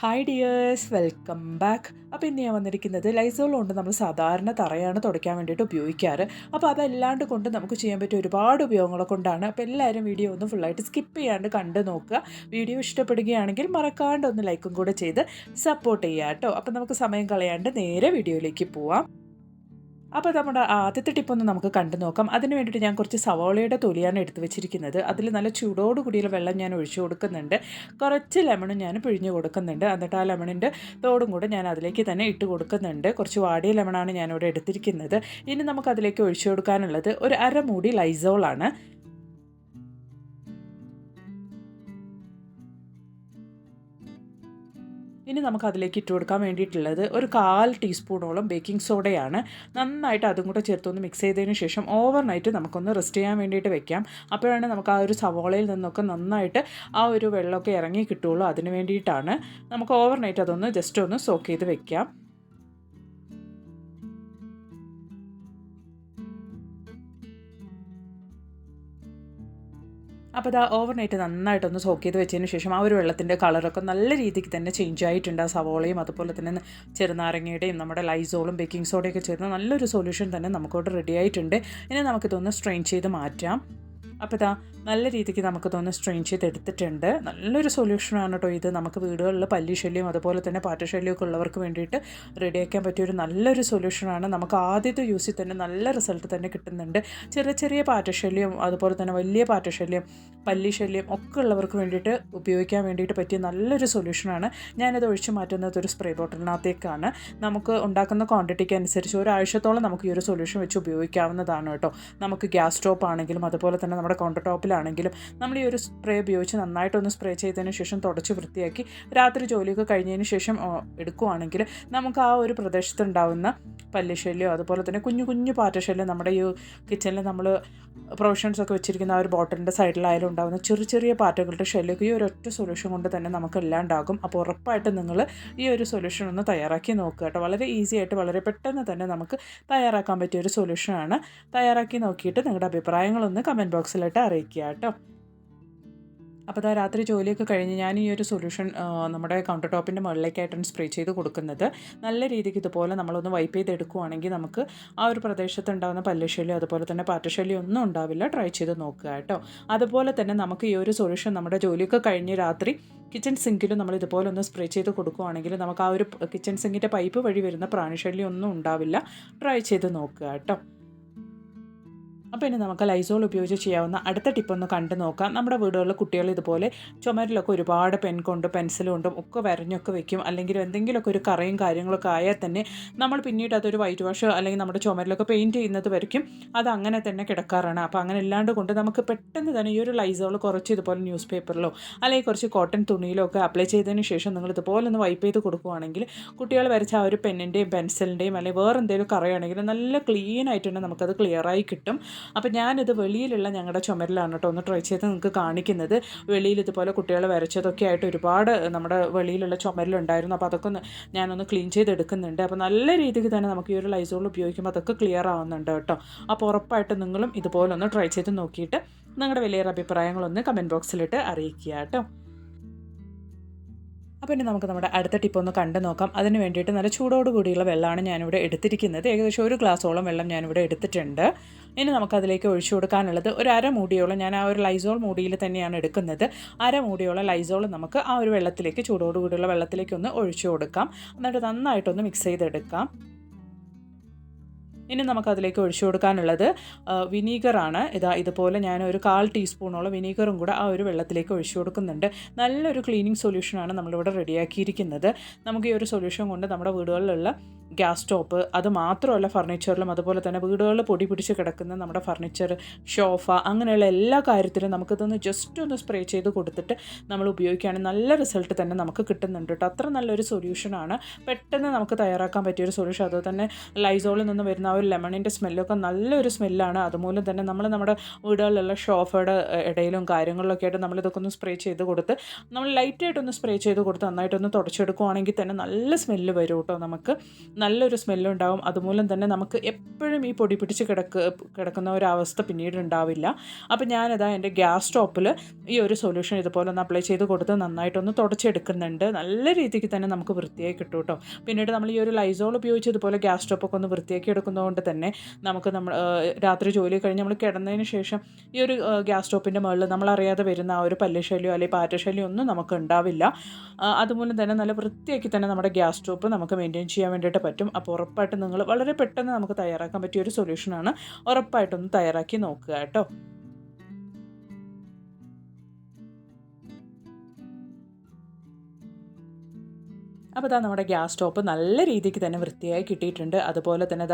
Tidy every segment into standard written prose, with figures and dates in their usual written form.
Hi dears, welcome back. അപ്പോൾ ഇന്ന് ഞാൻ വന്നിരിക്കുന്നത് ലൈസോൾ കൊണ്ട് നമ്മൾ സാധാരണ തറയാണ് തുടയ്ക്കാൻ വേണ്ടിയിട്ട് ഉപയോഗിക്കാറ്. അപ്പോൾ അതല്ലാണ്ട് കൊണ്ട് നമുക്ക് ചെയ്യാൻ പറ്റിയ ഒരുപാട് ഉപയോഗങ്ങളെ കൊണ്ടാണ്. അപ്പോൾ എല്ലാവരും വീഡിയോ ഒന്ന് ഫുള്ളായിട്ട് സ്കിപ്പ് ചെയ്യാണ്ട് കണ്ടു നോക്കുക. വീഡിയോ ഇഷ്ടപ്പെടുകയാണെങ്കിൽ മറക്കാണ്ട് ഒന്ന് ലൈക്കും കൂടെ ചെയ്ത് സപ്പോർട്ട് ചെയ്യുക കേട്ടോ. അപ്പോൾ നമുക്ക് സമയം കളയാണ്ട് നേരെ വീഡിയോയിലേക്ക് പോവാം. അപ്പോൾ നമ്മുടെ ആദ്യത്തെ ടിപ്പൊന്ന് നമുക്ക് കണ്ടു നോക്കാം. അതിന് വേണ്ടിയിട്ട് ഞാൻ കുറച്ച് സവോളയുടെ തൊലിയാണ് എടുത്ത് വെച്ചിരിക്കുന്നത്. അതിൽ നല്ല ചൂടോട് കൂടിയുള്ള വെള്ളം ഞാൻ ഒഴിച്ചു കൊടുക്കുന്നുണ്ട്. കുറച്ച് ലെമണും ഞാൻ പിഴിഞ്ഞ് കൊടുക്കുന്നുണ്ട്. എന്നിട്ട് ആ ലെമണിൻ്റെ തോടും കൂടെ ഞാൻ അതിലേക്ക് തന്നെ ഇട്ട് കൊടുക്കുന്നുണ്ട്. കുറച്ച് വാടിയ ലെമണാണ് ഞാനിവിടെ എടുത്തിരിക്കുന്നത്. ഇനി നമുക്ക് അതിലേക്ക് ഒഴിച്ചു കൊടുക്കാനുള്ളത് ഒരു അരമൂടി ലൈസോളാണ്. ഇനി നമുക്ക് അതിലേക്ക് ഇട്ട് കൊടുക്കാൻ വേണ്ടിയിട്ടുള്ളത് ഒരു 1/4 ടീസ്പൂണോളം ബേക്കിംഗ് സോഡയാണ്. നന്നായിട്ട് അതും കൂടെ ചേർത്തൊന്ന് മിക്സ് ചെയ്തതിന് ശേഷം ഓവർനൈറ്റ് നമുക്കൊന്ന് റെസ്റ്റ് ചെയ്യാൻ വേണ്ടിയിട്ട് വെക്കാം. അപ്പോഴാണ് നമുക്ക് ആ ഒരു സവോളയിൽ നിന്നൊക്കെ നന്നായിട്ട് ആ ഒരു വെള്ളമൊക്കെ ഇറങ്ങി കിട്ടുള്ളൂ. അതിന് വേണ്ടിയിട്ടാണ് നമുക്ക് ഓവർനൈറ്റ് അതൊന്ന് ജസ്റ്റ് ഒന്ന് സോക്ക് ചെയ്ത് വെക്കാം. അപ്പോൾ അത് ഓവർനൈറ്റ് നന്നായിട്ടൊന്ന് സോക്ക് ചെയ്ത് വെച്ചതിന് ശേഷം ആ ഒരു വെള്ളത്തിൻ്റെ കളറൊക്കെ നല്ല രീതിക്ക് തന്നെ ചേഞ്ച് ആയിട്ടുണ്ട്. ആ സവോളയും അതുപോലെ തന്നെ ചെറുനാരങ്ങയുടെയും നമ്മുടെ ലൈസോളും ബേക്കിംഗ് സോഡയൊക്കെ ചേർന്ന് നല്ലൊരു സൊല്യൂഷൻ തന്നെ നമുക്കോട്ട് റെഡി ആയിട്ടുണ്ട്. ഇനി നമുക്കിതൊന്ന് സ്ട്രെയിൻ ചെയ്ത് മാറ്റാം. അപ്പോൾ ഇതാ നല്ല രീതിക്ക് നമുക്കിതൊന്ന് സ്ട്രെയിൻ ചെയ്തെടുത്തിട്ടുണ്ട്. നല്ലൊരു സൊല്യൂഷനാണ് കേട്ടോ ഇത്. നമുക്ക് വീടുകളിൽ പല്ലിശല്യം അതുപോലെ തന്നെ പാറ്റശല്യമൊക്കെ ഉള്ളവർക്ക് വേണ്ടിയിട്ട് റെഡിയാക്കാൻ പറ്റിയൊരു നല്ലൊരു സൊല്യൂഷനാണ്. നമുക്ക് ആദ്യത്തെ യൂസിൽ തന്നെ നല്ല റിസൾട്ട് തന്നെ കിട്ടുന്നുണ്ട്. ചെറിയ ചെറിയ പാറ്റശല്യം അതുപോലെ തന്നെ വലിയ പാറ്റശല്യം പല്ലിശല്യം ഒക്കെ ഉള്ളവർക്ക് വേണ്ടിയിട്ട് ഉപയോഗിക്കാൻ വേണ്ടിയിട്ട് പറ്റിയ നല്ലൊരു സൊല്യൂഷനാണ്. ഞാനത് ഒഴിച്ച് മാറ്റുന്നത് ഒരു സ്പ്രേ ബോട്ടിലിനകത്തേക്കാണ്. നമുക്ക് ഉണ്ടാക്കുന്ന ക്വാണ്ടിറ്റിക്ക് അനുസരിച്ച് ഒരാഴ്ചത്തോളം നമുക്ക് ഈ ഒരു സൊല്യൂഷൻ വെച്ച് ഉപയോഗിക്കാവുന്നതാണ് കേട്ടോ. നമുക്ക് ഗ്യാസ് സ്റ്റോപ്പ് ആണെങ്കിലും അതുപോലെ തന്നെ നമ്മുടെ കൗണ്ടർ ടോപ്പിലാണെങ്കിലും നമ്മൾ ഈ ഒരു സ്പ്രേ ഉപയോഗിച്ച് നന്നായിട്ടൊന്ന് സ്പ്രേ ചെയ്തതിന് ശേഷം തുടച്ച് വൃത്തിയാക്കി രാത്രി ജോലിയൊക്കെ കഴിഞ്ഞതിന് ശേഷം എടുക്കുകയാണെങ്കിൽ നമുക്ക് ആ ഒരു പ്രദേശത്തുണ്ടാവുന്ന പല്ലിശല്യം അതുപോലെ തന്നെ കുഞ്ഞു കുഞ്ഞു പാറ്റശല്യം നമ്മുടെ ഈ കിച്ചണിൽ നമ്മൾ പ്രൊവിഷൻസൊക്കെ വെച്ചിരിക്കുന്ന ആ ഒരു ബോട്ടിലിൻ്റെ സൈഡിലായാലും ഉണ്ടാകുന്ന ചെറിയ ചെറിയ പാറ്റകളുടെ ശല്യമൊക്കെ ഈ ഒരു ഒറ്റ സൊല്യൂഷൻ കൊണ്ട് തന്നെ നമുക്ക് ഇല്ലാണ്ടാകും. അപ്പോൾ ഉറപ്പായിട്ട് നിങ്ങൾ ഈ ഒരു സൊല്യൂഷൻ ഒന്ന് തയ്യാറാക്കി നോക്കുക കേട്ടോ. വളരെ ഈസി ആയിട്ട് വളരെ പെട്ടെന്ന് തന്നെ നമുക്ക് തയ്യാറാക്കാൻ പറ്റിയ ഒരു സൊല്യൂഷനാണ്. തയ്യാറാക്കി നോക്കിയിട്ട് നിങ്ങളുടെ അഭിപ്രായങ്ങളൊന്ന് കമൻറ്റ് ബോക്സിലിട്ട് അറിയിക്കുക കേട്ടോ. അപ്പോൾ അതാ രാത്രി ജോലിയൊക്കെ കഴിഞ്ഞ് ഞാൻ ഈ ഒരു സൊല്യൂഷൻ നമ്മുടെ കൗണ്ടർ ടോപ്പിൻ്റെ മുകളിലേക്കായിട്ടാണ് സ്പ്രേ ചെയ്ത് കൊടുക്കുന്നത്. നല്ല രീതിക്ക് ഇതുപോലെ നമ്മളൊന്ന് വൈപ്പ് ചെയ്തെടുക്കുകയാണെങ്കിൽ നമുക്ക് ആ ഒരു പ്രദേശത്ത് ഉണ്ടാകുന്ന പല്ലുശല്യം അതുപോലെ തന്നെ പാറ്റശല്യം ഒന്നും ഉണ്ടാവില്ല. ട്രൈ ചെയ്ത് നോക്കുക കേട്ടോ. അതുപോലെ തന്നെ നമുക്ക് ഈ ഒരു സൊല്യൂഷൻ നമ്മുടെ ജോലിയൊക്കെ കഴിഞ്ഞ് രാത്രി കിച്ചൺ സിങ്കിലും നമ്മൾ ഇതുപോലെ ഒന്ന് സ്പ്രേ ചെയ്ത് കൊടുക്കുകയാണെങ്കിൽ നമുക്ക് ആ ഒരു കിച്ചൺ സിങ്കിൻ്റെ പൈപ്പ് വഴി വരുന്ന പ്രാണിശല്യം ഒന്നും ഉണ്ടാവില്ല. ട്രൈ ചെയ്ത് നോക്കുക കേട്ടോ. അപ്പോൾ ഇനി നമുക്ക് ലൈസോൾ ഉപയോഗിച്ച് ചെയ്യാവുന്ന അടുത്ത ടിപ്പൊന്ന് കണ്ടു നോക്കാം. നമ്മുടെ വീടുകളിൽ കുട്ടികൾ ഇതുപോലെ ചുമരിലൊക്കെ ഒരുപാട് പെൻ കൊണ്ടും പെൻസിൽ കൊണ്ടും ഒക്കെ വരഞ്ഞൊക്കെ വെക്കും. അല്ലെങ്കിൽ എന്തെങ്കിലുമൊക്കെ ഒരു കറയും കാര്യങ്ങളൊക്കെ ആയാൽ തന്നെ നമ്മൾ പിന്നീട് അതൊരു വൈറ്റ് വാഷ് അല്ലെങ്കിൽ നമ്മുടെ ചുമരിലൊക്കെ പെയിൻറ്റ് ചെയ്യുന്നത് വരയ്ക്കും അത് അങ്ങനെ തന്നെ കിടക്കാറാണ്. അപ്പോൾ അങ്ങനെ ഇല്ലാണ്ട് കൊണ്ട് നമുക്ക് പെട്ടെന്ന് തന്നെ ഈ ഒരു ലൈസോൾ കുറച്ച് ഇതുപോലെ ന്യൂസ് പേപ്പറിലോ അല്ലെങ്കിൽ കുറച്ച് കോട്ടൺ തുണിയിലോ ഒക്കെ അപ്ലൈ ചെയ്തതിന് ശേഷം നിങ്ങൾ ഇതുപോലെ ഒന്ന് വൈപ്പ് ചെയ്ത് കൊടുക്കുകയാണെങ്കിൽ കുട്ടികൾ വരച്ച ആ ഒരു പെന്നിൻ്റെയും പെൻസിലിൻ്റെയും അല്ലെങ്കിൽ വേറെ എന്തെങ്കിലും കറയാണെങ്കിൽ നല്ല ക്ലീൻ ആയിട്ട് തന്നെ നമുക്കത് ക്ലിയറായി കിട്ടും. അപ്പോൾ ഞാനിത് വെളിയിലുള്ള ഞങ്ങളുടെ ചുമരിലാണ് കേട്ടോ ഒന്ന് ട്രൈ ചെയ്ത് നിങ്ങൾക്ക് കാണിക്കുന്നത്. വെളിയിൽ ഇതുപോലെ കുട്ടികൾ വരച്ചതൊക്കെ ആയിട്ട് ഒരുപാട് നമ്മുടെ വെളിയിലുള്ള ചുമരിലുണ്ടായിരുന്നു. അപ്പോൾ അതൊക്കെ ഞാനൊന്ന് ക്ലീൻ ചെയ്തെടുക്കുന്നുണ്ട്. അപ്പോൾ നല്ല രീതിക്ക് തന്നെ നമുക്ക് ഈ ഒരു ലൈസോൾ ഉപയോഗിക്കുമ്പോൾ അതൊക്കെ ക്ലിയർ ആവുന്നുണ്ട് കേട്ടോ. അപ്പോൾ ഉറപ്പായിട്ട് നിങ്ങളും ഇതുപോലെ ഒന്ന് ട്രൈ ചെയ്ത് നോക്കിയിട്ട് നിങ്ങളുടെ വലിയൊരു അഭിപ്രായങ്ങളൊന്ന് കമൻറ്റ് ബോക്സിലിട്ട് അറിയിക്കുക കേട്ടോ. അപ്പോൾ ഇനി നമുക്ക് നമ്മുടെ അടുത്ത ടിപ്പ് ഒന്ന് കണ്ടു നോക്കാം. അതിന് വേണ്ടിയിട്ട് നല്ല ചൂടോട് കൂടിയുള്ള വെള്ളമാണ് ഞാനിവിടെ എടുത്തിരിക്കുന്നത്. ഏകദേശം 1 ഗ്ലാസോളം വെള്ളം ഞാനിവിടെ എടുത്തിട്ടുണ്ട്. ഇനി നമുക്കതിലേക്ക് ഒഴിച്ചു കൊടുക്കാനുള്ളത് ഒരു അരമൂടിയോളം ഞാൻ ആ ഒരു ലൈസോൾ മൂടിയിൽ തന്നെയാണ് എടുക്കുന്നത്. അരമൂടിയോളം ലൈസോൾ നമുക്ക് ആ ഒരു വെള്ളത്തിലേക്ക് ചൂടോട് കൂടിയുള്ള വെള്ളത്തിലേക്ക് ഒന്ന് ഒഴിച്ചു കൊടുക്കാം. എന്നിട്ട് നന്നായിട്ടൊന്ന് മിക്സ് ചെയ്തെടുക്കാം. ഇനി നമുക്കതിലേക്ക് ഒഴിച്ചു കൊടുക്കാനുള്ളത് വിനീഗറാണ്. ഇതുപോലെ ഞാൻ ഒരു 1/4 ടീസ്പൂണോളം വിനീഗറും കൂടെ ആ ഒരു വെള്ളത്തിലേക്ക് ഒഴിച്ചു കൊടുക്കുന്നുണ്ട്. നല്ലൊരു ക്ലീനിങ് സൊല്യൂഷനാണ് നമ്മളിവിടെ റെഡിയാക്കിയിരിക്കുന്നത്. നമുക്ക് ഈ ഒരു സൊല്യൂഷൻ കൊണ്ട് നമ്മുടെ വീടുകളിലുള്ള ഗ്യാസ് സ്റ്റോപ്പ് അത് മാത്രമല്ല ഫർണിച്ചറിലും അതുപോലെ തന്നെ വീടുകളിൽ പൊടി പിടിച്ച് കിടക്കുന്ന നമ്മുടെ ഫർണിച്ചർ ഷോഫ അങ്ങനെയുള്ള എല്ലാ കാര്യത്തിലും നമുക്കിതൊന്ന് ജസ്റ്റ് ഒന്ന് സ്പ്രേ ചെയ്ത് കൊടുത്തിട്ട് നമ്മൾ ഉപയോഗിക്കുകയാണെങ്കിൽ നല്ല റിസൾട്ട് തന്നെ നമുക്ക് കിട്ടുന്നുണ്ട് കേട്ടോ. അത്ര നല്ലൊരു സൊല്യൂഷനാണ്. പെട്ടെന്ന് നമുക്ക് തയ്യാറാക്കാൻ പറ്റിയൊരു സൊല്യൂഷൻ. അതുപോലെ തന്നെ ലൈസോളിൽ നിന്ന് വരുന്ന ആ ഒരു ലെമണിൻ്റെ സ്മെല്ലൊക്കെ നല്ലൊരു സ്മെല്ലാണ്. അതുമൂലം തന്നെ നമ്മുടെ വീടുകളിലുള്ള ഷോഫയുടെ ഇടയിലും കാര്യങ്ങളിലൊക്കെ ആയിട്ട് നമ്മളിതൊക്കെ ഒന്ന് സ്പ്രേ ചെയ്ത് കൊടുത്ത് നമ്മൾ ലൈറ്റായിട്ടൊന്ന് സ്പ്രേ ചെയ്ത് കൊടുത്ത് നന്നായിട്ടൊന്ന് തുടച്ചെടുക്കുകയാണെങ്കിൽ തന്നെ നല്ല സ്മെല്ല് വരും കേട്ടോ. നമുക്ക് നല്ലൊരു സ്മെല്ലുണ്ടാവും. അതുമൂലം തന്നെ നമുക്ക് എപ്പോഴും ഈ പൊടി പിടിച്ച് കിടക്കുന്ന ഒരവസ്ഥ പിന്നീട് ഉണ്ടാവില്ല. അപ്പോൾ ഞാനിതാ എൻ്റെ ഗ്യാസ് സ്റ്റോപ്പിൽ ഈ ഒരു സൊല്യൂഷൻ ഇതുപോലെ ഒന്ന് അപ്ലൈ ചെയ്ത് കൊടുത്ത് നന്നായിട്ടൊന്ന് തുടച്ചെടുക്കുന്നുണ്ട്. നല്ല രീതിക്ക് തന്നെ നമുക്ക് വൃത്തിയായി കിട്ടും കേട്ടോ. പിന്നീട് നമ്മൾ ഈ ഒരു ലൈസോൾ ഉപയോഗിച്ച് ഇതുപോലെ ഗ്യാസ് സ്റ്റോപ്പൊക്കെ ഒന്ന് വൃത്തിയാക്കി എടുക്കുന്നതുകൊണ്ട് തന്നെ നമുക്ക് രാത്രി ജോലി കഴിഞ്ഞ് നമ്മൾ കിടന്നതിന് ശേഷം ഈ ഒരു ഗ്യാസ് സ്റ്റോപ്പിൻ്റെ മുകളിൽ നമ്മളറിയാതെ വരുന്ന ആ ഒരു പല്ലിശല്യോ അല്ലെങ്കിൽ പാറ്റശല്യോ ഒന്നും നമുക്ക് ഉണ്ടാവില്ല. അതുമൂലം തന്നെ നല്ല വൃത്തിയാക്കി തന്നെ നമ്മുടെ ഗ്യാസ് സ്റ്റോപ്പ് നമുക്ക് മെയിൻറ്റെയിൻ ചെയ്യാൻ വേണ്ടിയിട്ട് പറ്റും. അപ്പോൾ ഉറപ്പായിട്ടും നിങ്ങൾ വളരെ പെട്ടെന്ന് നമുക്ക് തയ്യാറാക്കാൻ പറ്റിയ ഒരു സൊല്യൂഷനാണ്. ഉറപ്പായിട്ടൊന്ന് തയ്യാറാക്കി നോക്കുക കേട്ടോ. അപ്പോൾ ഇതാ നമ്മുടെ ഗ്യാസ് സ്റ്റോപ്പ് നല്ല രീതിക്ക് തന്നെ വൃത്തിയായി കിട്ടിയിട്ടുണ്ട്. അതുപോലെ തന്നെ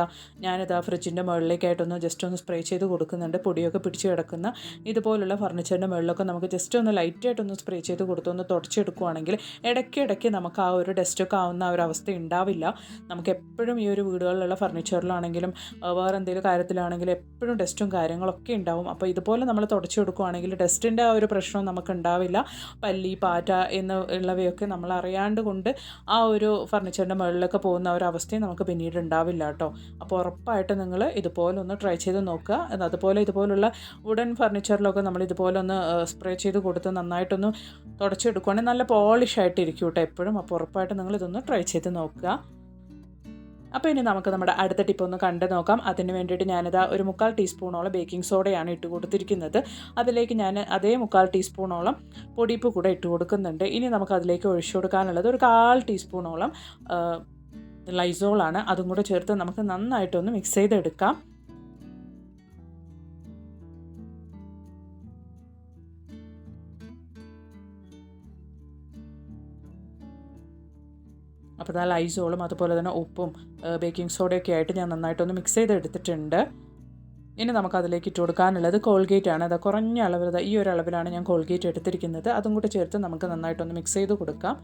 ഞാനിതാ ഫ്രിഡ്ജിൻ്റെ മുകളിലേക്കായിട്ടൊന്ന് ജസ്റ്റ് ഒന്ന് സ്പ്രേ ചെയ്ത് കൊടുക്കുന്നുണ്ട്. പൊടിയൊക്കെ പിടിച്ച് കിടക്കുന്ന ഇതുപോലുള്ള ഫർണിച്ചറിൻ്റെ മുകളിലൊക്കെ നമുക്ക് ജസ്റ്റ് ഒന്ന് ലൈറ്റായിട്ടൊന്ന് സ്പ്രേ ചെയ്ത് കൊടുത്തൊന്ന് തുടച്ചെടുക്കുകയാണെങ്കിൽ ഇടയ്ക്കിടയ്ക്ക് നമുക്ക് ആ ഒരു ഡസ്റ്റൊക്കെ ആവുന്ന ആ ഒരു അവസ്ഥ ഉണ്ടാവില്ല. നമുക്ക് എപ്പോഴും ഈ ഒരു വീടുകളിലുള്ള ഫർണിച്ചറിലാണെങ്കിലും വേറെ എന്തെങ്കിലും കാര്യത്തിലാണെങ്കിലും എപ്പോഴും ഡസ്റ്റും കാര്യങ്ങളൊക്കെ ഉണ്ടാവും. അപ്പോൾ ഇതുപോലെ നമ്മൾ തുടച്ചു കൊടുക്കുകയാണെങ്കിൽ ഡസ്റ്റിൻ്റെ ആ ഒരു പ്രശ്നം നമുക്ക് ഉണ്ടാവില്ല. പല്ലി, പാറ്റ എന്നുള്ളവയൊക്കെ നമ്മൾ അറിയാണ്ട് കൊണ്ട് ആ ഒരു ഫർണിച്ചറിൻ്റെ മുകളിലൊക്കെ പോകുന്ന ഒരു അവസ്ഥയും നമുക്ക് പിന്നീട് ഉണ്ടാവില്ല കേട്ടോ. അപ്പോൾ ഉറപ്പായിട്ട് നിങ്ങൾ ഇതുപോലെ ഒന്ന് ട്രൈ ചെയ്ത് നോക്കുക. അതുപോലെ ഇതുപോലുള്ള വുഡൻ ഫർണിച്ചറിലൊക്കെ നമ്മൾ ഇതുപോലെ ഒന്ന് സ്പ്രേ ചെയ്ത് കൊടുത്ത് നന്നായിട്ടൊന്ന് തുടച്ചെടുക്കുകയാണെങ്കിൽ നല്ല പോളിഷായിട്ടിരിക്കും കേട്ടോ എപ്പോഴും. അപ്പോൾ ഉറപ്പായിട്ട് നിങ്ങൾ ഇതൊന്ന് ട്രൈ ചെയ്ത് നോക്കുക. അപ്പോൾ ഇനി നമുക്ക് നമ്മുടെ അടുത്ത ടിപ്പ് ഒന്ന് കണ്ടു നോക്കാം. അതിന് വേണ്ടിയിട്ട് ഞാനിതാ ഒരു 3/4 ടീസ്പൂണോളം ബേക്കിംഗ് സോഡയാണ് ഇട്ട് കൊടുത്തിരിക്കുന്നത്. അതിലേക്ക് ഞാൻ അതേ 3/4 ടീസ്പൂണോളം പൊടിപ്പ് കൂടെ ഇട്ട് കൊടുക്കുന്നുണ്ട്. ഇനി നമുക്ക് അതിലേക്ക് ഒഴിച്ചു കൊടുക്കാനുള്ളത് ഒരു 1/4 ടീസ്പൂണോളം ലൈസോളാണ്. അതും കൂടെ ചേർത്ത് നമുക്ക് നന്നായിട്ടൊന്ന് മിക്സ് ചെയ്തെടുക്കാം. അപ്പോൾ ഇതാ ലൈസോളും അതുപോലെ തന്നെ ഉപ്പും ബേക്കിംഗ് സോഡയൊക്കെ ആയിട്ട് ഞാൻ നന്നായിട്ടൊന്ന് മിക്സ് ചെയ്തെടുത്തിട്ടുണ്ട്. ഇനി നമുക്കതിലേക്ക് ഇട്ട് കൊടുക്കാനുള്ളത് കോൾഗേറ്റ് ആണ്. അത് കുറഞ്ഞ അളവിൽ ഈ ഒരു അളവിലാണ് ഞാൻ കോൾഗേറ്റ് എടുത്തിരിക്കുന്നത്. അതും കൂടി ചേർത്ത് നമുക്ക് നന്നായിട്ടൊന്ന് മിക്സ് ചെയ്ത് കൊടുക്കാം.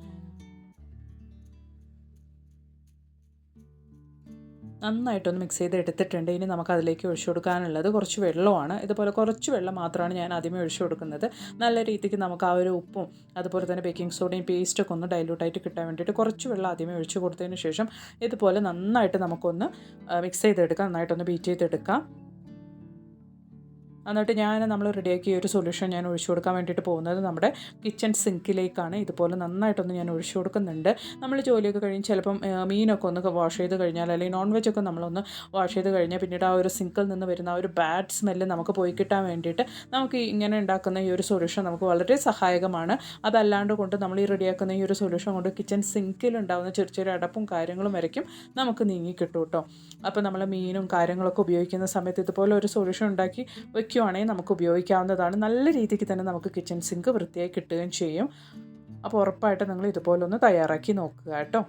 നന്നായിട്ടൊന്ന് മിക്സ് ചെയ്ത് എടുത്തിട്ടുണ്ട്. ഇനി നമുക്കതിലേക്ക് ഒഴിച്ചു കൊടുക്കാനുള്ളത് കുറച്ച് വെള്ളമാണ്. ഇതുപോലെ കുറച്ച് വെള്ളം മാത്രമാണ് ഞാൻ ആദ്യമേ ഒഴിച്ചു കൊടുക്കുന്നത്. നല്ല രീതിക്ക് നമുക്ക് ആ ഒരു ഉപ്പും അതുപോലെ തന്നെ ബേക്കിംഗ് സോഡയും പേസ്റ്റൊക്കെ ഒന്ന് ഡൈലൂട്ടായിട്ട് കിട്ടാൻ വേണ്ടിയിട്ട് കുറച്ച് വെള്ളം ആദ്യമേ ഒഴിച്ചു കൊടുത്തതിന് ശേഷം ഇതുപോലെ നന്നായിട്ട് നമുക്കൊന്ന് മിക്സ് ചെയ്തെടുക്കാം. നന്നായിട്ടൊന്ന് ബീറ്റ് ചെയ്തെടുക്കാം. എന്നിട്ട് നമ്മൾ റെഡിയാക്കിയ ഒരു സൊല്യൂഷൻ ഞാൻ ഒഴിച്ചു കൊടുക്കാൻ വേണ്ടിയിട്ട് പോകുന്നത് നമ്മുടെ കിച്ചൺ സിങ്കിലേക്കാണ്. ഇതുപോലെ നന്നായിട്ടൊന്ന് ഞാൻ ഒഴിച്ചു കൊടുക്കുന്നുണ്ട്. നമ്മൾ ജോലിയൊക്കെ കഴിഞ്ഞ് ചിലപ്പം മീനൊക്കെ ഒന്ന് വാഷ് ചെയ്ത് കഴിഞ്ഞാൽ അല്ലെങ്കിൽ നോൺ വെജൊക്കെ നമ്മളൊന്ന് വാഷ് ചെയ്ത് കഴിഞ്ഞാൽ പിന്നീട് ആ ഒരു സിങ്കിൽ നിന്ന് വരുന്ന ആ ഒരു ബാഡ് സ്മെല്ല് നമുക്ക് പോയി കിട്ടാൻ വേണ്ടിയിട്ട് നമുക്ക് ഇങ്ങനെ ഉണ്ടാക്കുന്ന ഈ ഒരു സൊല്യൂഷൻ നമുക്ക് വളരെ സഹായകമാണ്. അതല്ലാണ്ട് കൊണ്ട് നമ്മൾ ഈ റെഡിയാക്കുന്ന ഈ ഒരു സൊല്യൂഷൻ കൊണ്ട് കിച്ചൺ സിങ്കിലുണ്ടാകുന്ന ചെറിയ ചെറിയ അടപ്പും കാര്യങ്ങളും വരയ്ക്കും നമുക്ക് നീങ്ങി കിട്ടും കേട്ടോ. അപ്പോൾ നമ്മൾ മീനും കാര്യങ്ങളൊക്കെ ഉപയോഗിക്കുന്ന സമയത്ത് ഇതുപോലെ ഒരു സൊല്യൂഷൻ ഉണ്ടാക്കി വയ്ക്കുവാണെങ്കിൽ നമുക്ക് ഉപയോഗിക്കാവുന്നതാണ്. നല്ല രീതിക്ക് തന്നെ നമുക്ക് കിച്ചൺ സിങ്ക് വൃത്തിയായി കിട്ടുകയും ചെയ്യും. അപ്പോൾ ഉറപ്പായിട്ട് നിങ്ങൾ ഇതുപോലെ ഒന്ന് തയ്യാറാക്കി നോക്കുക കേട്ടോ.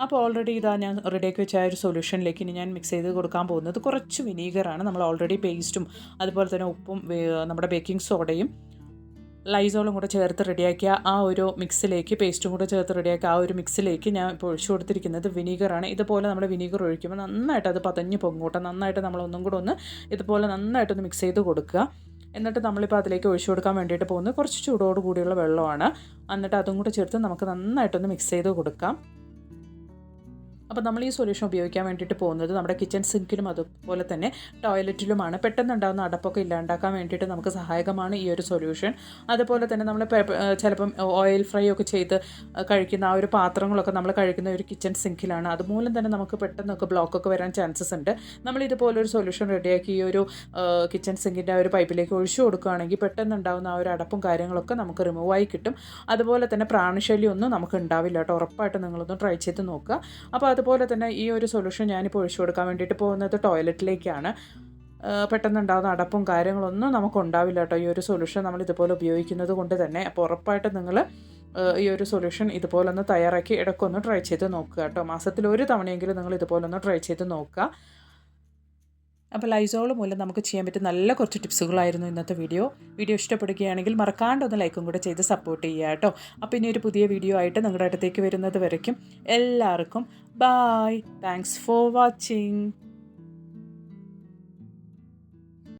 അപ്പോൾ ഓൾറെഡി ഞാൻ റെഡിയാക്കി വെച്ച ഒരു സൊല്യൂഷനിലേക്ക് ഇനി ഞാൻ മിക്സ് ചെയ്ത് കൊടുക്കാൻ പോകുന്നത് കുറച്ച് വിനീഗറാണ്. നമ്മൾ ഓൾറെഡി പേസ്റ്റും അതുപോലെ തന്നെ ഉപ്പും നമ്മുടെ ബേക്കിംഗ് സോഡയും ലൈസോളും കൂടെ ചേർത്ത് റെഡിയാക്കിയ ആ ഒരു മിക്സിലേക്ക്, പേസ്റ്റും കൂടെ ചേർത്ത് റെഡിയാക്കിയ ആ ഒരു മിക്സിലേക്ക് ഞാൻ ഇപ്പോൾ ഒഴിച്ചു കൊടുത്തിരിക്കുന്നത് വിനീഗറാണ്. ഇതുപോലെ നമ്മൾ വിനീഗർ ഒഴിക്കുമ്പോൾ നന്നായിട്ട് അത് പതഞ്ഞ് പൊങ്ങോട്ടെ. നന്നായിട്ട് നമ്മളൊന്നും കൂടെ ഒന്ന് ഇതുപോലെ നന്നായിട്ടൊന്ന് മിക്സ് ചെയ്ത് കൊടുക്കുക. എന്നിട്ട് നമ്മളിപ്പോൾ അതിലേക്ക് ഒഴിച്ചു കൊടുക്കാൻ വേണ്ടിയിട്ട് പോകുന്നത് കുറച്ച് ചൂടോട് കൂടിയുള്ള വെള്ളമാണ്. എന്നിട്ട് അതും കൂടെ ചേർത്ത് നമുക്ക് നന്നായിട്ടൊന്ന് മിക്സ് ചെയ്ത് കൊടുക്കാം. അപ്പോൾ നമ്മൾ ഈ സൊല്യൂഷൻ ഉപയോഗിക്കാൻ വേണ്ടിയിട്ട് പോകുന്നത് നമ്മുടെ കിച്ചൺ സിങ്കിലും അതുപോലെ തന്നെ ടോയ്ലറ്റിലുമാണ്. പെട്ടെന്നുണ്ടാകുന്ന അടപ്പൊക്കെ ഇല്ലാണ്ടാക്കാൻ വേണ്ടിയിട്ട് നമുക്ക് സഹായകമാണ് ഈ ഒരു സൊല്യൂഷൻ. അതുപോലെ തന്നെ നമ്മൾ ചിലപ്പം ഓയിൽ ഫ്രൈ ഒക്കെ ചെയ്ത് കഴിക്കുന്ന ആ ഒരു പാത്രങ്ങളൊക്കെ നമ്മൾ കഴിക്കുന്ന ഒരു കിച്ചൺ സിങ്കിലാണ്. അതുമൂലം തന്നെ നമുക്ക് പെട്ടെന്നൊക്കെ ബ്ലോക്കൊക്കെ വരാൻ ചാൻസസ് ഉണ്ട്. നമ്മൾ ഇതുപോലൊരു സൊല്യൂഷൻ റെഡിയാക്കി ഈ ഒരു കിച്ചൺ സിങ്കിൻ്റെ ആ ഒരു പൈപ്പിലേക്ക് ഒഴിച്ചു കൊടുക്കുകയാണെങ്കിൽ പെട്ടെന്നുണ്ടാകുന്ന ആ ഒരു അടപ്പും കാര്യങ്ങളൊക്കെ നമുക്ക് റിമൂവായി കിട്ടും. അതുപോലെ തന്നെ പ്രാണിശല്യം ഒന്നും നമുക്ക് ഉണ്ടാവില്ല കേട്ടോ. ഉറപ്പായിട്ട് നിങ്ങളൊന്ന് ട്രൈ ചെയ്ത് നോക്കുക. അപ്പോൾ അതുപോലെ തന്നെ ഈ ഒരു സൊല്യൂഷൻ ഞാനിപ്പോൾ ഒഴിച്ചു കൊടുക്കാൻ വേണ്ടിയിട്ട് പോകുന്നത് ടോയ്ലറ്റിലേക്കാണ്. പെട്ടെന്നുണ്ടാകുന്ന അടപ്പും കാര്യങ്ങളൊന്നും നമുക്കുണ്ടാവില്ല കേട്ടോ ഈ ഒരു സൊല്യൂഷൻ നമ്മൾ ഇതുപോലെ ഉപയോഗിക്കുന്നത് കൊണ്ട് തന്നെ. അപ്പോൾ ഉറപ്പായിട്ട് നിങ്ങൾ ഈ ഒരു സൊല്യൂഷൻ ഇതുപോലെ ഒന്ന് തയ്യാറാക്കി ഇടയ്ക്കൊന്ന് ട്രൈ ചെയ്ത് നോക്കുക കേട്ടോ. മാസത്തിൽ ഒരു തവണയെങ്കിലും നിങ്ങൾ ഇതുപോലെ ഒന്ന് ട്രൈ ചെയ്ത് നോക്കുക. അപ്പോൾ ലൈസോൾ മൂലം നമുക്ക് ചെയ്യാൻ പറ്റുന്ന നല്ല കുറച്ച് ടിപ്സുകളായിരുന്നു ഇന്നത്തെ വീഡിയോ ഇഷ്ടപ്പെടുകയാണെങ്കിൽ മറക്കാണ്ട് ഒന്ന് ലൈക്കും കൂടെ ചെയ്ത് സപ്പോർട്ട് ചെയ്യുക കേട്ടോ. അപ്പോൾ ഇനി ഒരു പുതിയ വീഡിയോ ആയിട്ട് നിങ്ങളുടെ അടുത്തേക്ക് വരുന്നത് വരയ്ക്കും എല്ലാവർക്കും ബായ്. Thanks for watching.